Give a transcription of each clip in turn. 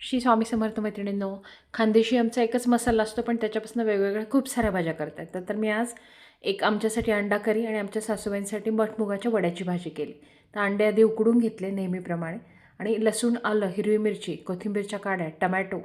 श्री स्वामी समर्थ मैत्रिणींनो, खानदेशी आमचा एकच मसाला असतो, पण त्याच्यापासून वेगवेगळ्या खूप साऱ्या भाज्या करता येतात. तर मी आज एक आमच्यासाठी अंडा करी आणि आमच्या सासूबाईंसाठी मठमुगाच्या वड्याची भाजी केली. तर अंडे आधी उकडून घेतले नेहमीप्रमाणे आणि लसूण, आलं, हिरवी मिरची, कोथिंबीरच्या काड्या, टमॅटो,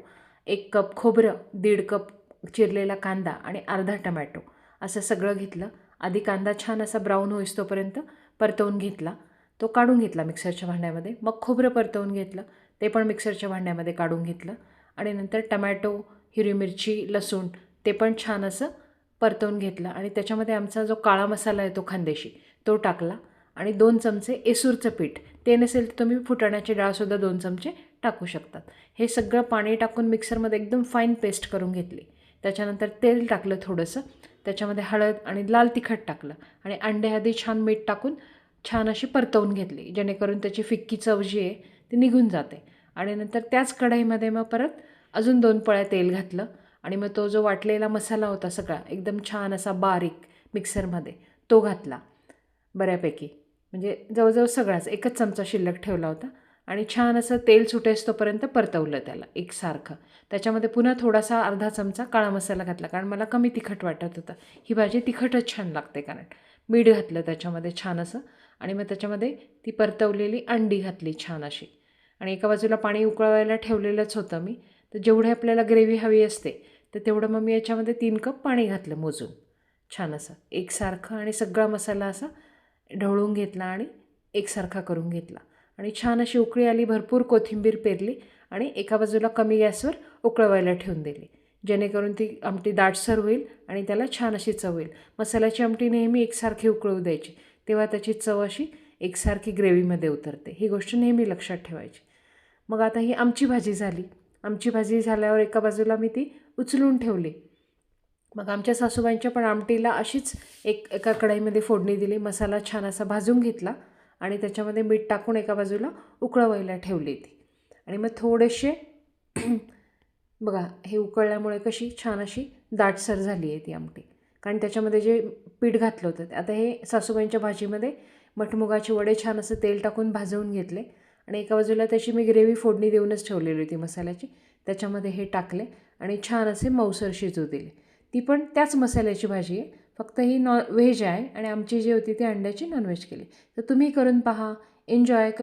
1 कप खोबरं, 1.5 कप चिरलेला कांदा आणि अर्धा टमॅटो असं सगळं घेतलं. आधी कांदा छान असा ब्राऊन होईस्तोपर्यंत परतवून घेतला. तो काढून घेतला मिक्सरच्या भांड्यामध्ये. मग खोबरं परतवून घेतलं, ते पण मिक्सरच्या भांड्यामध्ये काढून घेतलं आणि नंतर टमॅटो, हिरवी मिरची, लसूण ते पण छान असं परतवून घेतलं आणि त्याच्यामध्ये आमचा जो काळा मसाला आहे तो खानदेशी तो टाकला आणि 2 चमचे एसूरचं पीठ, ते नसेल तर तुम्ही फुटाण्याची डाळसुद्धा 2 चमचे टाकू शकतात. हे सगळं पाणी टाकून मिक्सरमध्ये एकदम फाईन पेस्ट करून घेतली. त्याच्यानंतर तेल टाकलं थोडंसं, त्याच्यामध्ये हळद आणि लाल तिखट टाकलं आणि अंडे आधी छान मीठ टाकून छान अशी परतवून घेतली, जेणेकरून त्याची फिक्की चव जी आहे ती निघून जाते. आणि नंतर त्याच कढईमध्ये मग परत अजून 2 पळ्या तेल घातलं आणि मग तो जो वाटलेला मसाला होता सगळा एकदम छान असा बारीक मिक्सरमध्ये तो घातला बऱ्यापैकी. म्हणजे जवळजवळ सगळाच एकच चमचा शिल्लक ठेवला होता आणि छान असं तेल सुटेस्तोपर्यंत परतवलं त्याला एकसारखं. त्याच्यामध्ये पुन्हा थोडासा अर्धा चमचा काळा मसाला घातला, कारण मला कमी तिखट वाटत होतं. ही भाजी तिखटच छान लागते, कारण मीठ घातलं त्याच्यामध्ये छान असं आणि मग त्याच्यामध्ये ती परतवलेली अंडी घातली छान अशी आणि एका बाजूला पाणी उकळवायला ठेवलेलंच होतं मी. तर जेवढी आपल्याला ग्रेव्ही हवी असते तर तेवढं मग मी याच्यामध्ये 3 कप पाणी घातलं मोजून छान असं एकसारखं आणि सगळा मसाला असा ढवळून घेतला आणि एकसारखा करून घेतला आणि छान अशी उकळी आली, भरपूर कोथिंबीर पेरली आणि एका बाजूला कमी गॅसवर उकळवायला ठेवून दिली, जेणेकरून ती आमटी दाटसर होईल आणि त्याला छान अशी चव येईल. मसाल्याची आमटी नेहमी एकसारखी उकळू द्यायची, तेव्हा त्याची चव अशी एकसारखी ग्रेव्हीमध्ये उतरते. ही गोष्ट नेहमी लक्षात ठेवायची. मग आता ही आमची भाजी झाली. आमची भाजी झाल्यावर एका बाजूला मी ती उचलून ठेवली. मग आमच्या सासूबाईंच्या पण आमटीला अशीच एका कढईमध्ये फोडणी दिली. मसाला छान असा भाजून घेतला आणि त्याच्यामध्ये मीठ टाकून एका बाजूला उकळवायला ठेवली ती आणि मग थोडेसे बघा हे उकळल्यामुळे कशी छान अशी दाटसर झाली आहे ती आमटी, कारण त्याच्यामध्ये जे पीठ घातलं होतं. आता हे सासूबाईंच्या भाजीमध्ये मठमुगाचे वडे छान असं तेल टाकून भाजवून घेतले आणि एका बाजूला त्याची मी ग्रेव्ही फोडणी देऊनच ठेवलेली होती मसाल्याची. त्याच्यामध्ये हे टाकले आणि छान असे मऊसर शिजू दिले. ती पण त्याच मसाल्याची भाजी आहे, फक्त ही व्हेज आहे आणि आमची जी होती ती अंड्याची नॉनव्हेज केली. तर तुम्ही करून पहा, एन्जॉय.